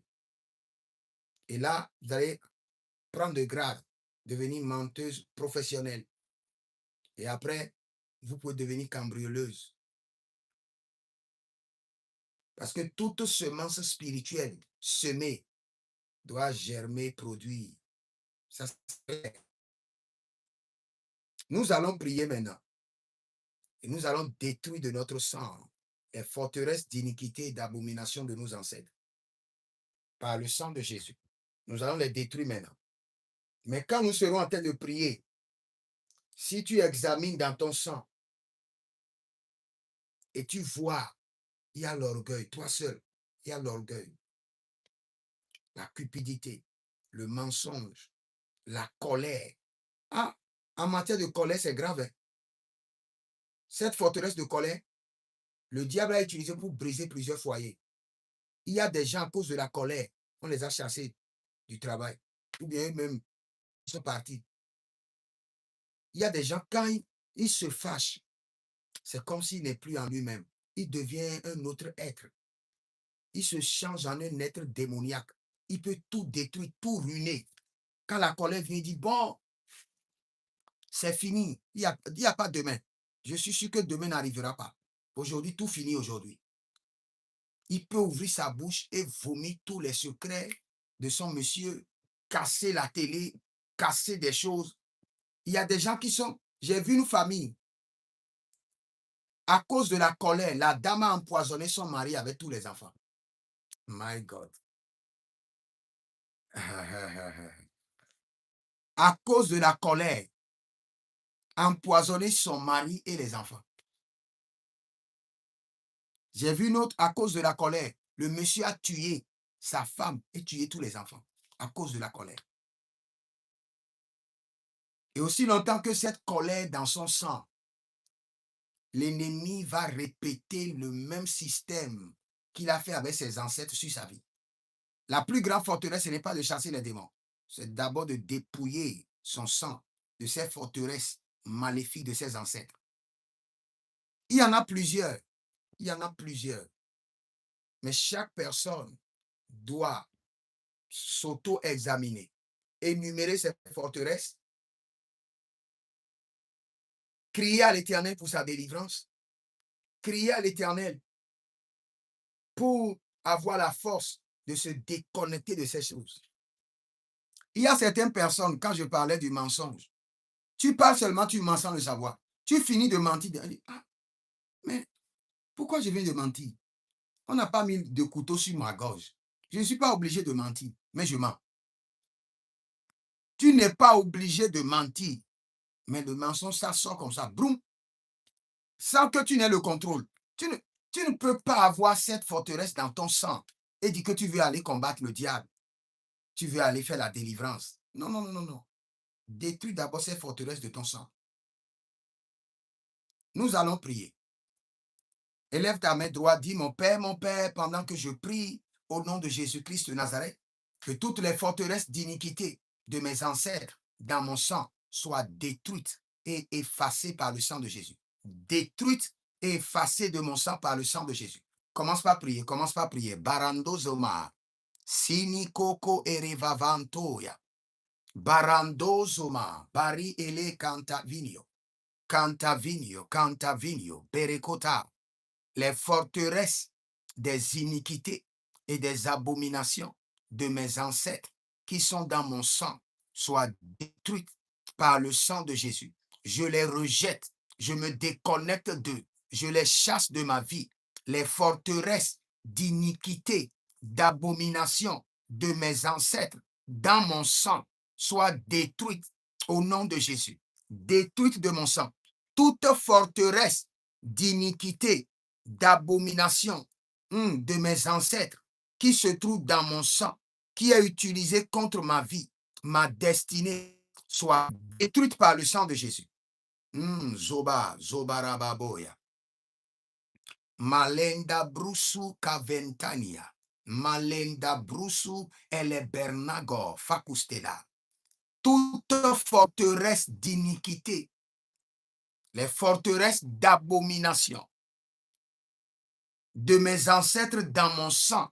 Et là, vous allez prendre de grade, devenir menteuse professionnelle. Et après, vous pouvez devenir cambrioleuse. Parce que toute semence spirituelle semée doit germer, produire. Ça, nous allons prier maintenant. Et nous allons détruire de notre sang les forteresses d'iniquité et d'abomination de nos ancêtres. Par le sang de Jésus. Nous allons les détruire maintenant. Mais quand nous serons en train de prier, si tu examines dans ton sang et tu vois, il y a l'orgueil, toi seul, il y a l'orgueil, la cupidité, le mensonge, la colère. Ah, en matière de colère, c'est grave. Hein? Cette forteresse de colère, le diable a utilisé pour briser plusieurs foyers. Il y a des gens, à cause de la colère, on les a chassés du travail. Ou bien même, sont partis. Il y a des gens, quand ils se fâchent, c'est comme s'il n'est plus en lui-même. Il devient un autre être. Il se change en un être démoniaque. Il peut tout détruire, tout ruiner. Quand la colère vient, il dit, bon, c'est fini. Il n'y a pas demain. Je suis sûr que demain n'arrivera pas. Aujourd'hui, tout finit aujourd'hui. Il peut ouvrir sa bouche et vomir tous les secrets de son monsieur, casser la télé, casser des choses. Il y a des gens qui sont... J'ai vu une famille, à cause de la colère, la dame a empoisonné son mari avec tous les enfants. My God. À cause de la colère, empoisonné son mari et les enfants. J'ai vu une autre, à cause de la colère, le monsieur a tué sa femme et tué tous les enfants à cause de la colère. Et aussi longtemps que cette colère est dans son sang, l'ennemi va répéter le même système qu'il a fait avec ses ancêtres sur sa vie. La plus grande forteresse, ce n'est pas de chasser les démons, c'est d'abord de dépouiller son sang de ces forteresses maléfiques de ses ancêtres. Il y en a plusieurs, il y en a plusieurs, mais chaque personne doit s'auto-examiner, énumérer ses forteresses, crier à l'Éternel pour sa délivrance, crier à l'Éternel pour avoir la force de se déconnecter de ces choses. Il y a certaines personnes, quand je parlais du mensonge, tu parles seulement, tu mens sans le savoir. Tu finis de mentir. Ah, mais pourquoi je viens de mentir? On n'a pas mis de couteau sur ma gorge. Je ne suis pas obligé de mentir, mais je mens. Tu n'es pas obligé de mentir, mais le mensonge, ça sort comme ça, broum, sans que tu n'aies le contrôle. Tu ne peux pas avoir cette forteresse dans ton sang et dire que tu veux aller combattre le diable. Tu veux aller faire la délivrance. Non, non, non, non, non. Détruis d'abord cette forteresse de ton sang. Nous allons prier. Élève ta main droite, dis mon Père, pendant que je prie au nom de Jésus-Christ de Nazareth, que toutes les forteresses d'iniquité de mes ancêtres dans mon sang soient détruites et effacées par le sang de Jésus. Détruites et effacées de mon sang par le sang de Jésus. Commence par prier, commence par prier. Barando Zoma, Sinikoko Erevavantoya, Barando Zoma, Bari Ele Cantavinio, Cantavinio, Cantavinio, Berekota. Les forteresses des iniquités et des abominations de mes ancêtres qui sont dans mon sang soient détruites par le sang de Jésus. Je les rejette, je me déconnecte d'eux, je les chasse de ma vie. Les forteresses d'iniquité, d'abomination de mes ancêtres dans mon sang soient détruites au nom de Jésus. Détruites de mon sang. Toute forteresse d'iniquité, d'abomination de mes ancêtres qui se trouve dans mon sang, qui est utilisé contre ma vie, ma destinée, soit détruite par le sang de Jésus. Zobarababoya. Malenda brusu kaventania. Malenda brusu elebernago fakustela. Toute forteresse d'iniquité, les forteresses d'abomination de mes ancêtres dans mon sang,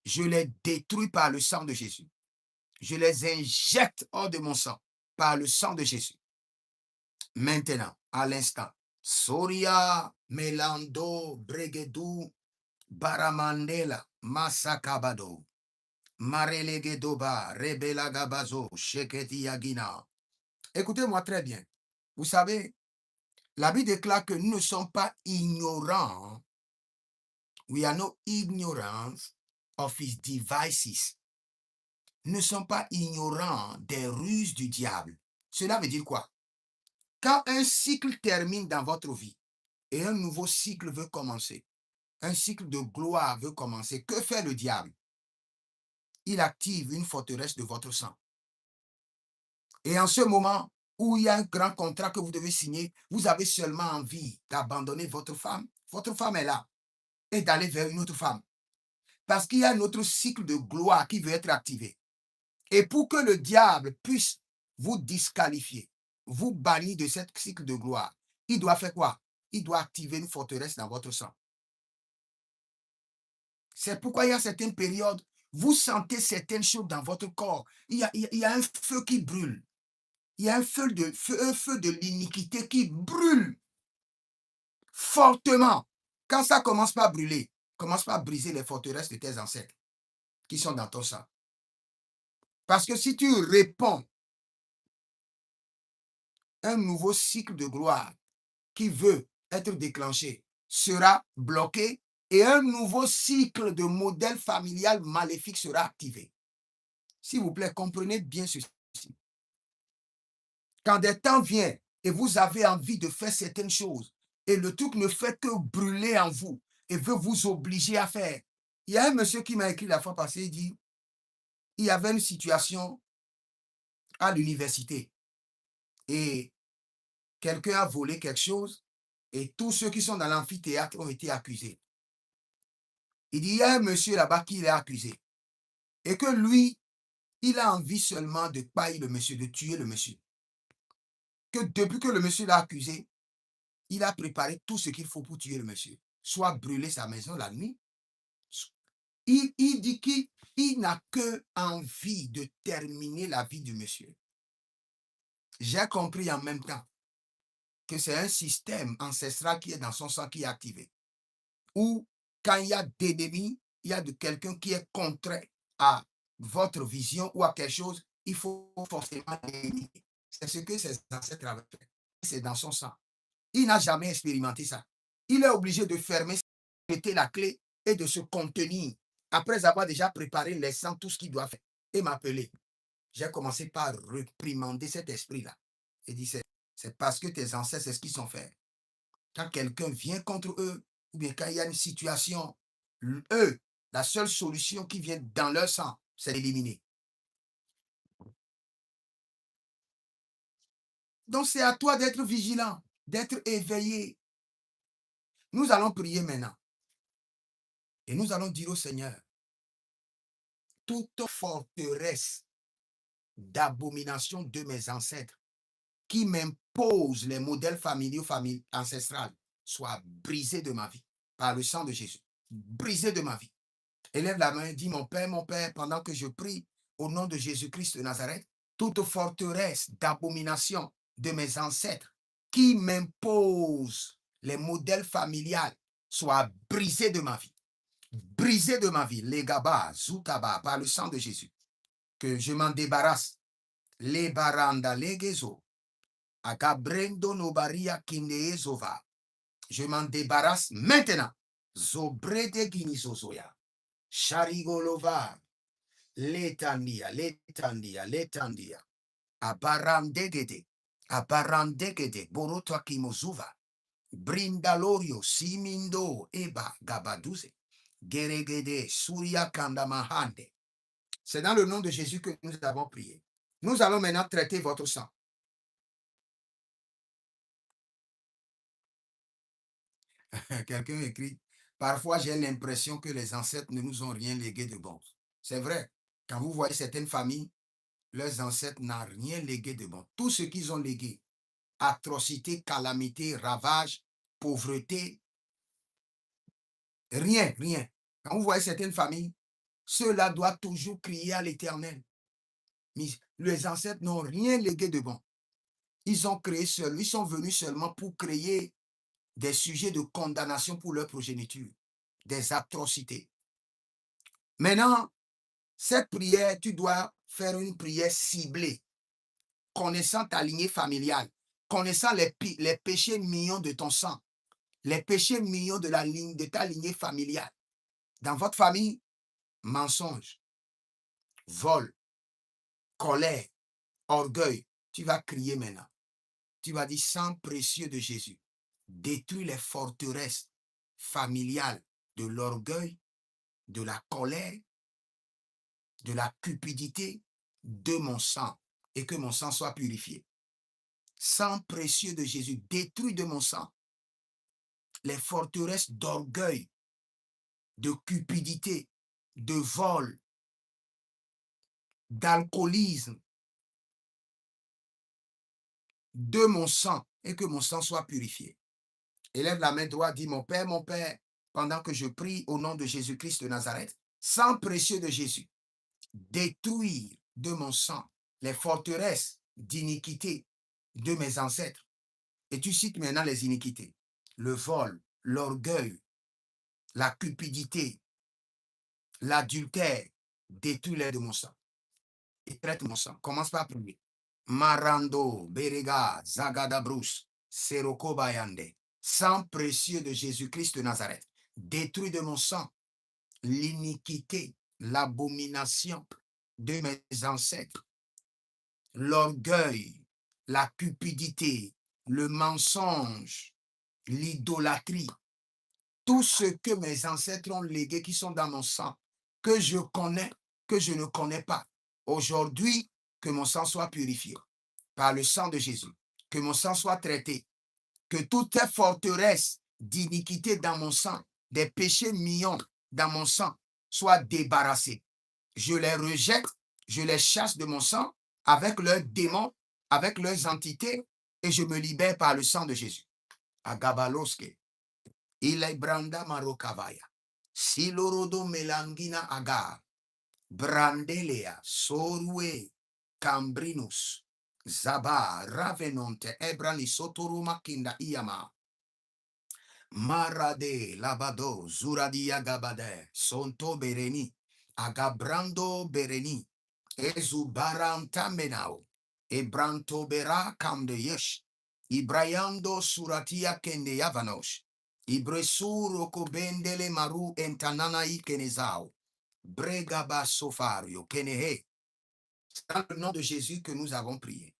je les détruis par le sang de Jésus. Je les injecte hors de mon sang par le sang de Jésus. Maintenant, à l'instant, Soria, Melando, Bregedou, Baramandela, Masakabado, Marelegedoba, Rebelagabazo, Sheketi Yagina. Écoutez-moi très bien. Vous savez, la Bible déclare que nous ne sommes pas ignorants. We are not ignorant of his devices. Nous ne sommes pas ignorants des ruses du diable. Cela veut dire quoi? Quand un cycle termine dans votre vie et un nouveau cycle veut commencer, un cycle de gloire veut commencer, que fait le diable? Il active une forteresse de votre sang. Et en ce moment où il y a un grand contrat que vous devez signer, vous avez seulement envie d'abandonner votre femme. Votre femme est là et d'aller vers une autre femme. Parce qu'il y a un autre cycle de gloire qui veut être activé. Et pour que le diable puisse vous disqualifier, vous bannir de cette cycle de gloire, il doit faire quoi? Il doit activer une forteresse dans votre sang. C'est pourquoi il y a certaines périodes, vous sentez certaines choses dans votre corps. Il y a un feu qui brûle. Il y a un feu de l'iniquité qui brûle fortement. Quand ça commence pas à brûler, commence pas à briser les forteresses de tes ancêtres qui sont dans ton sang. Parce que si tu réponds un nouveau cycle de gloire qui veut être déclenché sera bloqué et un nouveau cycle de modèle familial maléfique sera activé. S'il vous plaît, comprenez bien ceci. Quand des temps viennent et vous avez envie de faire certaines choses et le truc ne fait que brûler en vous et veut vous obliger à faire. Il y a un monsieur qui m'a écrit la fois passée, il dit, il y avait une situation à l'université et quelqu'un a volé quelque chose et tous ceux qui sont dans l'amphithéâtre ont été accusés. Il dit, il y a un monsieur là-bas qui est accusé et que lui, il a envie seulement de pailler le monsieur, de tuer le monsieur. Que depuis que le monsieur l'a accusé, il a préparé tout ce qu'il faut pour tuer le monsieur. Soit brûler sa maison la nuit. Il dit qu'il n'a que envie de terminer la vie du monsieur. J'ai compris en même temps que c'est un système ancestral qui est dans son sang qui est activé. Ou quand il y a d'ennemis, il y a de quelqu'un qui est contraire à votre vision ou à quelque chose, il faut forcément l'éliminer. C'est ce que ses ancêtres avaient fait. C'est dans son sang. Il n'a jamais expérimenté ça. Il est obligé de fermer, metter la clé et de se contenir après avoir déjà préparé les sangs, tout ce qu'il doit faire et m'appeler. J'ai commencé par réprimander cet esprit-là. Et dit, c'est parce que tes ancêtres, c'est ce qu'ils sont faits. Quand quelqu'un vient contre eux, ou bien quand il y a une situation, eux, la seule solution qui vient dans leur sang, c'est d'éliminer. Donc c'est à toi d'être vigilant, d'être éveillé. Nous allons prier maintenant. Et nous allons dire au Seigneur, toute forteresse d'abomination de mes ancêtres qui m'impose les modèles familiaux, ancestrales, soit brisée de ma vie par le sang de Jésus. Brisée de ma vie. Élève la main, dis mon Père, pendant que je prie au nom de Jésus-Christ de Nazareth, toute forteresse d'abomination de mes ancêtres qui m'impose les modèles familiales soit brisée de ma vie. Brisée de ma vie. Les gaba, zoutaba, par le sang de Jésus. Que je m'en débarrasse. Les baranda, les gezo. Agabrendo nobaria kindeezova. Je m'en débarrasse maintenant. Zobrede guinizozoya. Charigolova. Letandia, letandia, letandia. Abarandegede. Abarandegede. Borotwa kimozuva. Brindalorio, Simindo, Eba, Gabaduze. Geregede, Surya Kandamahande. C'est dans le nom de Jésus que nous avons prié. Nous allons maintenant traiter votre sang. Quelqu'un écrit, parfois j'ai l'impression que les ancêtres ne nous ont rien légué de bon. C'est vrai. Quand vous voyez certaines familles, leurs ancêtres n'ont rien légué de bon. Tout ce qu'ils ont légué, atrocité, calamité, ravage, pauvreté, rien, rien. Quand vous voyez certaines familles, ceux-là doivent toujours crier à l'Éternel. Mais les ancêtres n'ont rien légué de bon. Ils ont créé seuls, ils sont venus seulement pour créer des sujets de condamnation pour leur progéniture, des atrocités. Maintenant, cette prière, tu dois faire une prière ciblée, connaissant ta lignée familiale, connaissant les péchés mignons de ton sang, les péchés mignons de ta lignée familiale. Dans votre famille, mensonge, vol, colère, orgueil. Tu vas crier maintenant. Tu vas dire, sang précieux de Jésus, détruis les forteresses familiales de l'orgueil, de la colère, de la cupidité, de mon sang, et que mon sang soit purifié. Sang précieux de Jésus, détruis de mon sang les forteresses d'orgueil, de cupidité, de vol, d'alcoolisme de mon sang et que mon sang soit purifié. Élève la main droite, dis mon Père, pendant que je prie au nom de Jésus-Christ de Nazareth, sang précieux de Jésus, détruire de mon sang les forteresses d'iniquité de mes ancêtres. Et tu cites maintenant les iniquités, le vol, l'orgueil, la cupidité, l'adultère, détruis-les de mon sang. Et traite mon sang. Commence par prier. Marando, Berega, Zagadabrus, Seroko Bayande. Sang précieux de Jésus-Christ de Nazareth. Détruis de mon sang l'iniquité, l'abomination de mes ancêtres, l'orgueil, la cupidité, le mensonge, l'idolâtrie, tout ce que mes ancêtres ont légué qui sont dans mon sang, que je connais, que je ne connais pas. Aujourd'hui, que mon sang soit purifié par le sang de Jésus, que mon sang soit traité, que toute forteresse d'iniquité dans mon sang, des péchés mignons dans mon sang, soient débarrassés. Je les rejette, je les chasse de mon sang avec leurs démons, avec leurs entités, et je me libère par le sang de Jésus. Agabaloske. Ilaibranda marokavaya. Silorodo melangina agar. Brandelea sorue cambrinus. Zaba ravenonte ebrani sotoruma kinda iyama. Marade labado zuradia gabade sonto bereni agabrando bereni ezubaranta menao ebranto bera kamde yesh ibrayando suratia kende yavanosh ibresuro kobendele maru entanana ikenezao bregaba sofario kenehe. C'est dans le nom de Jésus que nous avons prié.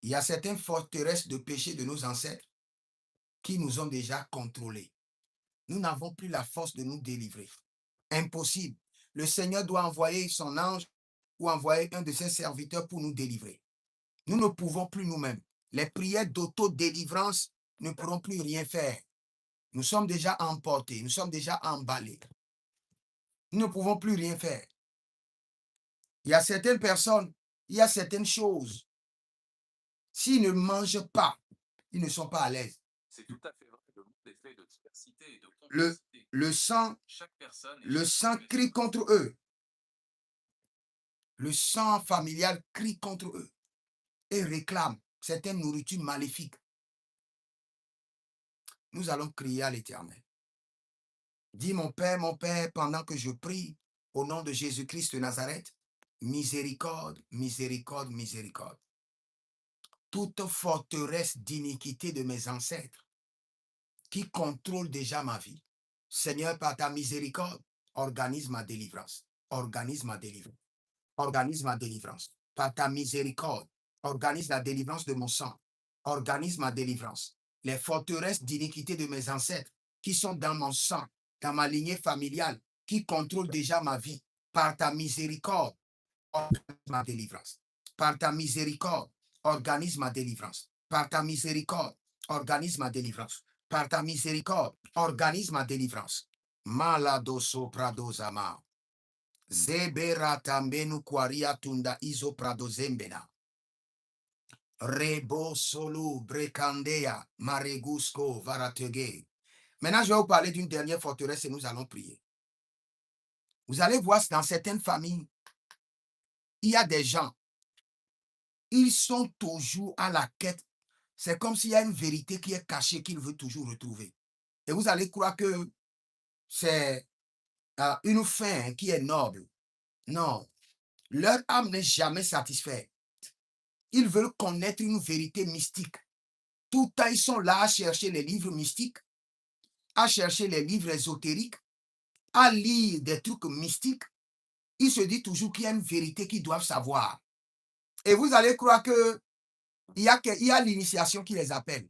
Il y a certaines forteresses de péché de nos ancêtres qui nous ont déjà contrôlés. Nous n'avons plus la force de nous délivrer. Impossible. Le Seigneur doit envoyer son ange ou envoyer un de ses serviteurs pour nous délivrer. Nous ne pouvons plus nous-mêmes. Les prières d'auto-délivrance ne pourront plus rien faire. Nous sommes déjà emportés, nous sommes déjà emballés. Nous ne pouvons plus rien faire. Il y a certaines personnes, il y a certaines choses. S'ils ne mangent pas, ils ne sont pas à l'aise. C'est tout à fait vrai. Le monde est fait de diversité et de complexité. Le sang Chaque crie contre eux. Le sang familial crie contre eux et réclame certaines nourritures maléfiques. Nous allons crier à l'Éternel. Dis mon Père, pendant que je prie au nom de Jésus-Christ de Nazareth, miséricorde, miséricorde, miséricorde. Toute forteresse d'iniquité de mes ancêtres qui contrôle déjà ma vie. Seigneur, par ta miséricorde, organise ma délivrance. Organise ma délivrance. Organise ma délivrance. Par ta miséricorde, organise la délivrance de mon sang. Organise ma délivrance. Les forteresses d'iniquité de mes ancêtres qui sont dans mon sang, dans ma lignée familiale, qui contrôlent déjà ma vie. Par ta miséricorde, organise ma délivrance. Par ta miséricorde, organise ma délivrance. Par ta miséricorde, organise ma délivrance. Par ta miséricorde, organise ma délivrance. Malado sopradosama. Zebera tambenu kwaria tunda izo prado zembena. Rebo solu brekandea maregusko varatege. Maintenant, je vais vous parler d'une dernière forteresse et nous allons prier. Vous allez voir dans certaines familles, il y a des gens, ils sont toujours à la quête. C'est comme s'il y a une vérité qui est cachée qu'ils veulent toujours retrouver. Et vous allez croire que c'est une fin qui est noble. Non, leur âme n'est jamais satisfaite. Ils veulent connaître une vérité mystique. Tout le temps, ils sont là à chercher les livres mystiques, à chercher les livres ésotériques, à lire des trucs mystiques. Ils se disent toujours qu'il y a une vérité qu'ils doivent savoir. Et vous allez croire qu'il y a l'initiation qui les appelle.